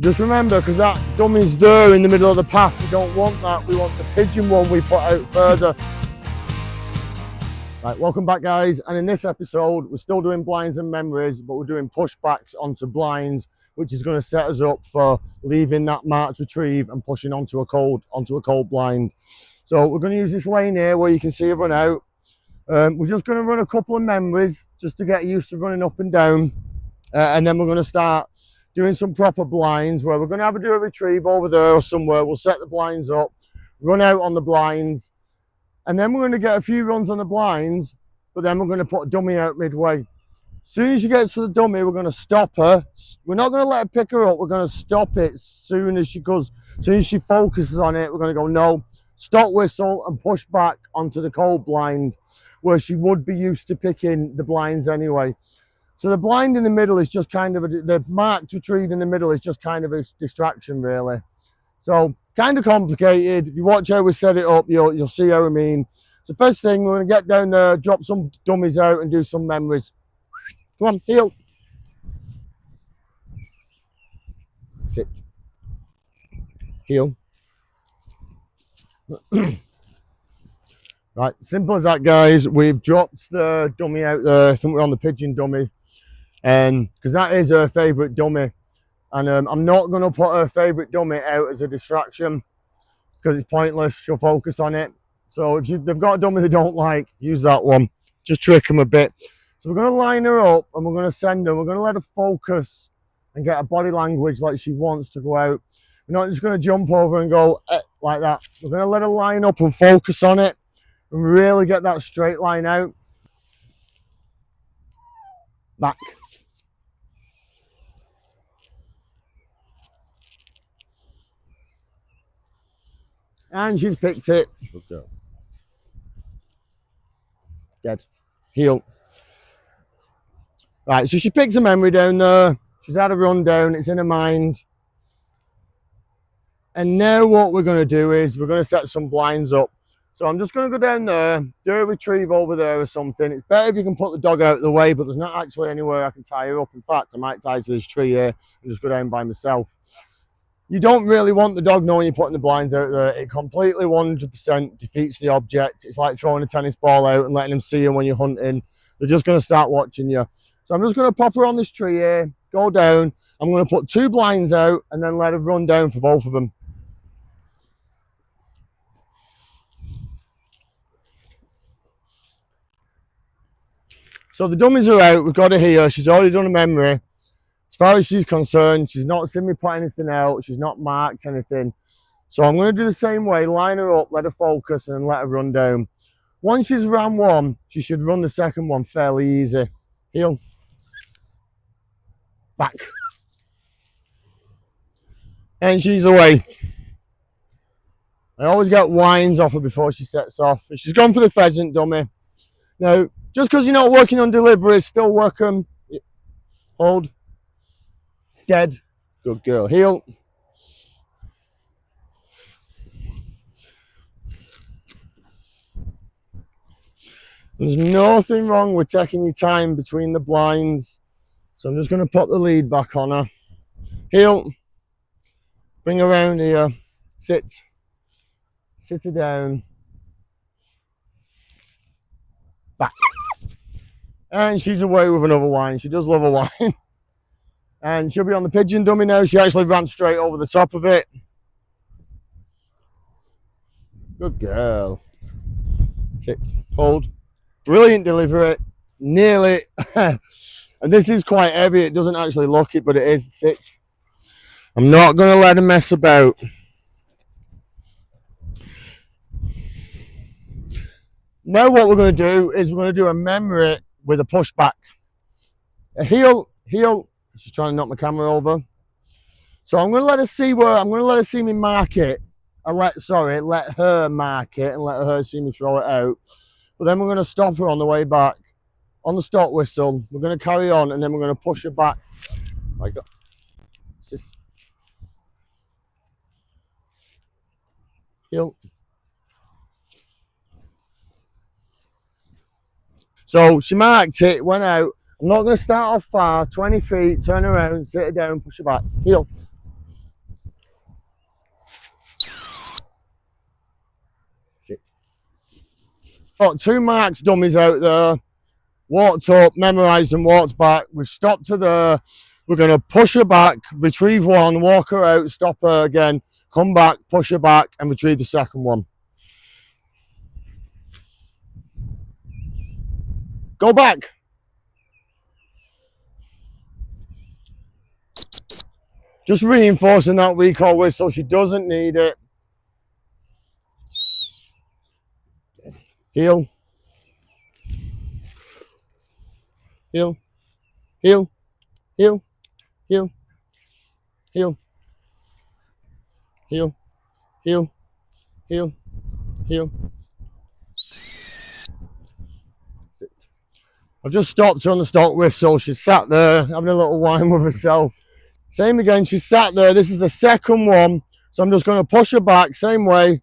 Just remember, because that dummy's there in the middle of the path, we don't want that. We want the pigeon one we put out further. Right, welcome back guys, and in this episode we're still doing blinds and memories, but we're doing pushbacks onto blinds, which is going to set us up for leaving that marked retrieve and pushing onto a cold blind. So we're going to use this lane here where you can see it run out. We're just going to run a couple of memories just to get used to running up and down, and then we're going to start doing some proper blinds where we're going to have to do a retrieve over there or somewhere. We'll set the blinds up, run out on the blinds, and then we're going to get a few runs on the blinds, but then we're going to put a dummy out midway. As soon as she gets to the dummy, we're going to stop her. We're not going to let her pick her up. We're going to stop it as soon as she goes, as soon as she focuses on it, we're going to go, no, stop whistle and push back onto the cold blind where she would be used to picking the blinds anyway. So the blind in the middle is just kind of, the marked retrieve in the middle is just kind of a distraction really. So kind of complicated. If you watch how we set it up, you'll see how I mean. So first thing, we're going to get down there, drop some dummies out and do some memories. Come on, heel. Sit. Heel. Right, simple as that guys. We've dropped the dummy out there. I think we're on the pigeon dummy. Because that is her favourite dummy. And I'm not going to put her favourite dummy out as a distraction because it's pointless. She'll focus on it. So if they've got a dummy they don't like, use that one. Just trick them a bit. So we're going to line her up and we're going to send her. We're going to let her focus and get a body language like she wants to go out. We're not just going to jump over and go like that. We're going to let her line up and focus on it and really get that straight line out. Back. And she's picked it. Good girl. Dead. Heel. Right, so she picks a memory down there. She's had a run down. It's in her mind. And now what we're going to do is we're going to set some blinds up. So I'm just going to go down there, do a retrieve over there or something. It's better if you can put the dog out of the way, but there's not actually anywhere I can tie her up. In fact, I might tie to this tree here and just go down by myself. You don't really want the dog knowing you're putting the blinds out there. It completely 100% defeats the object. It's like throwing a tennis ball out and letting them see you when you're hunting. They're just going to start watching you. So I'm just going to pop her on this tree here, go down. I'm going to put 2 blinds out and then let her run down for both of them. So the dummies are out. We've got her here. She's already done a memory. As far as she's concerned, she's not seen me put anything out. She's not marked anything. So I'm going to do the same way. Line her up, let her focus, and let her run down. Once she's ran one, she should run the second one fairly easy. Heel. Back. And she's away. I always get whines off her before she sets off. She's gone for the pheasant dummy. Now, just because you're not working on deliveries, still work them. Hold. Dead. Good girl. Heel. There's nothing wrong with taking your time between the blinds. So I'm just going to put the lead back on her. Heel. Bring her around here. Sit. Sit her down. Back. And she's away with another whine. She does love a whine. And she'll be on the pigeon dummy now. She actually ran straight over the top of it. Good girl. Sit. Hold. Brilliant delivery. Nearly. And this is quite heavy. It doesn't actually look it, but it is. Sit. I'm not going to let her mess about. Now what we're going to do is we're going to do a memory with a pushback. A heel, heel. She's trying to knock my camera over. So I'm going to let her see me mark it. Let her mark it and let her see me throw it out. But then we're going to stop her on the way back. On the stop whistle, we're going to carry on and then we're going to push her back. Like that. Sis. Heel. So she marked it, went out. I'm not going to start off far, 20 feet, turn around, sit her down, push her back. Heel. Sit. Got 2 marks dummies out there. Walked up, memorised and walked back. We've stopped her there. We're going to push her back, retrieve 1, walk her out, stop her again, come back, push her back and retrieve the second one. Go back. Just reinforcing that recall whistle. She doesn't need it. Heel. Heel. Heel. Heel. Heel. Heel. Heel. Heel. Heel. Heel. Sit. I've just stopped her on the stock whistle. She's sat there having a little wine with herself. Same again, she's sat there. This is the second one. So I'm just going to push her back, same way.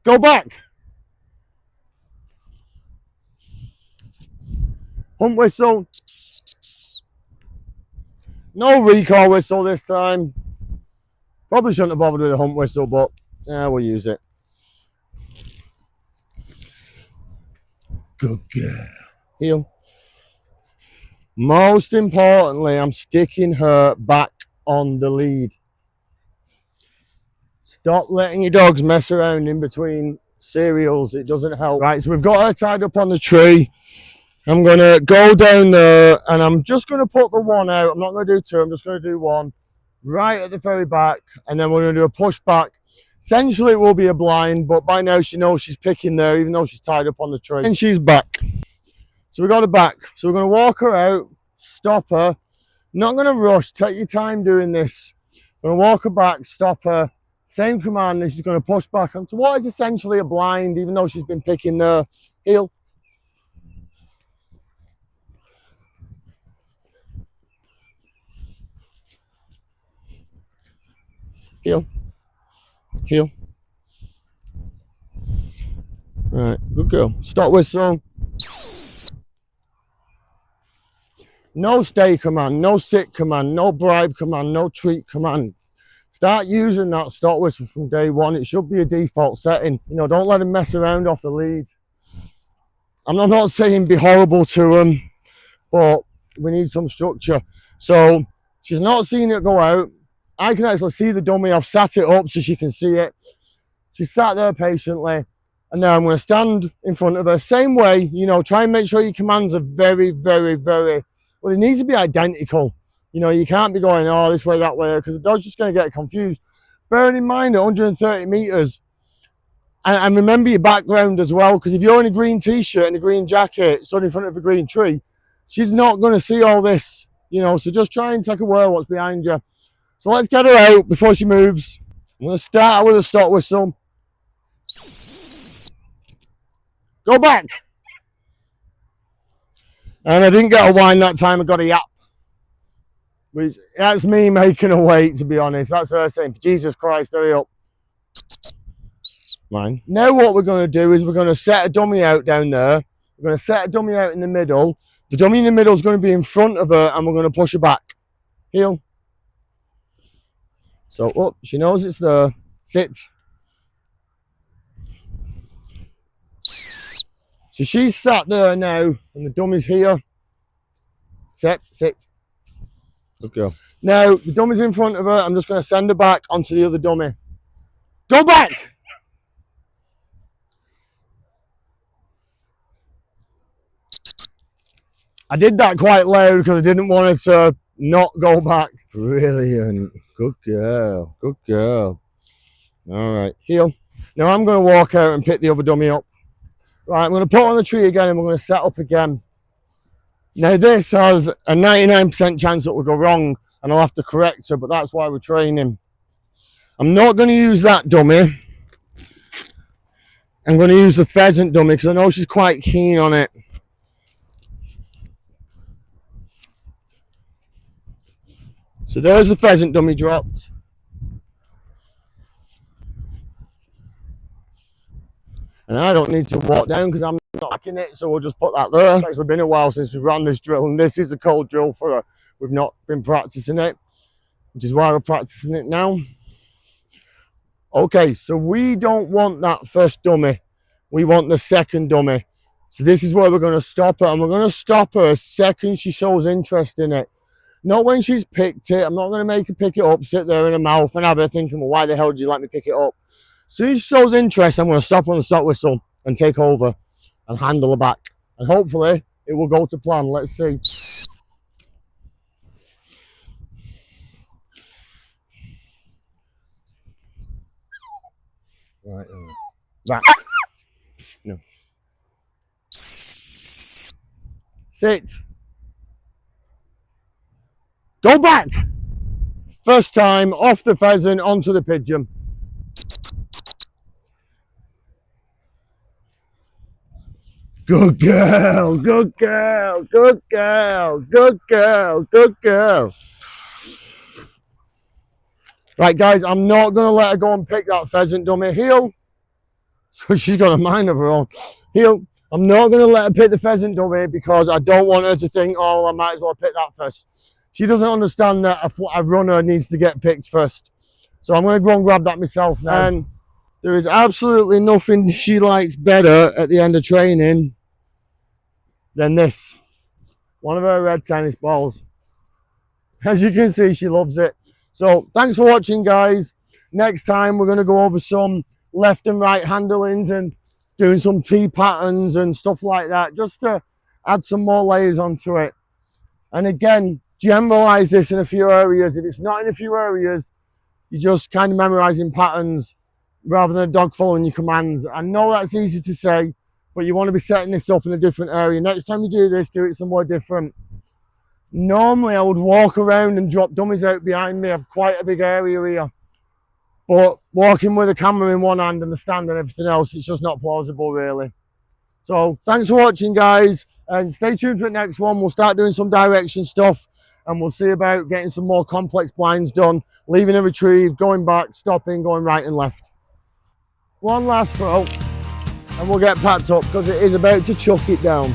Go back. Hump whistle. No recall whistle this time. Probably shouldn't have bothered with a hump whistle, but yeah, we'll use it. Good girl. Heel. Most importantly, I'm sticking her back on the lead. Stop letting your dogs mess around in between cereals. It doesn't help. Right, so we've got her tied up on the tree. I'm going to go down there and I'm just going to put the 1 out. I'm not going to do 2, I'm just going to do 1 right at the very back, and then we're going to do a push back. Essentially it will be a blind, but by now she knows she's picking there even though she's tied up on the tree. And she's back. So we got her back. So we're going to walk her out, stop her. Not going to rush, take your time doing this. We're going to walk her back, stop her. Same command, and she's going to push back onto what is essentially a blind even though she's been picking there. Heel. Heel. Heel. Right, good girl. Stop whistle. No stay command, no sit command, no bribe command, no treat command. Start using that stop whistle from day 1. It should be a default setting. You know, don't let them mess around off the lead. I'm not saying be horrible to them, but we need some structure. So she's not seeing it go out. I can actually see the dummy. I've sat it up so she can see it. She sat there patiently. And now I'm going to stand in front of her. Same way, you know, try and make sure your commands are very, very, very, well, they need to be identical. You know, you can't be going, oh, this way, that way, because the dog's just going to get confused. Bearing in mind at 130 meters, and remember your background as well, because if you're in a green t-shirt and a green jacket, stood in front of a green tree, she's not going to see all this, you know, so just try and take away what's behind you. So let's get her out before she moves. I'm going to start with a stop whistle. Go back. And I didn't get a whine that time, I got a yap. Which, that's me making a wait, to be honest. That's her saying, Jesus Christ, hurry up. Mine. Now what we're going to do is we're going to set a dummy out down there. We're going to set a dummy out in the middle. The dummy in the middle is going to be in front of her and we're going to push her back. Heel. So, oh, she knows it's there. Sit. So she's sat there now, and the dummy's here. Sit. Good girl. Now, the dummy's in front of her. I'm just going to send her back onto the other dummy. Go back! I did that quite loud because I didn't want it to not go back. Brilliant. Good girl. Good girl. All right. Heel. Now I'm going to walk out and pick the other dummy up. Right, I'm going to put her on the tree again and we're going to set up again. Now this has a 99% chance that will go wrong and I'll have to correct her, but that's why we're training. I'm not going to use that dummy. I'm going to use the pheasant dummy because I know she's quite keen on it. So there's the pheasant dummy dropped. And I don't need to walk down because I'm not liking it, so we'll just put that there. It's actually been a while since we ran this drill, and this is a cold drill for her. We've not been practicing it, which is why we're practicing it now. Okay, so we don't want that first dummy. We want the second dummy. So this is where we're going to stop her, and we're going to stop her as second she shows interest in it. Not when she's picked it. I'm not going to make her pick it up, sit there in her mouth and have her thinking, well, why the hell did you let me pick it up? As soon as she shows interest, I'm going to stop her on the stop whistle and take over and handle her back. And hopefully it will go to plan. Let's see. Right. No. Sit. Go back. First time off the pheasant onto the pigeon. Good girl, good girl, good girl, good girl, good girl. Right, guys, I'm not going to let her go and pick that pheasant dummy. Heel. So she's got a mind of her own. Heel. I'm not going to let her pick the pheasant dummy because I don't want her to think, oh, I might as well pick that first. She doesn't understand that a runner needs to get picked first. So I'm going to go and grab that myself now. And there is absolutely nothing she likes better at the end of training than this. One of her red tennis balls. As you can see, she loves it. So thanks for watching, guys. Next time we're going to go over some left and right handlings and doing some T patterns and stuff like that, just to add some more layers onto it. And again, generalize this in a few areas. If it's not in a few areas, you're just kind of memorizing patterns rather than a dog following your commands. I know that's easy to say, but you want to be setting this up in a different area. Next time you do this, do it somewhere different. Normally I would walk around and drop dummies out behind me. I have quite a big area here. But walking with a camera in one hand and the stand and everything else, it's just not plausible really. So thanks for watching, guys, and stay tuned for the next one. We'll start doing some direction stuff and we'll see about getting some more complex blinds done, leaving a retrieve, going back, stopping, going right and left. One last throw and we'll get packed up because it is about to chuck it down.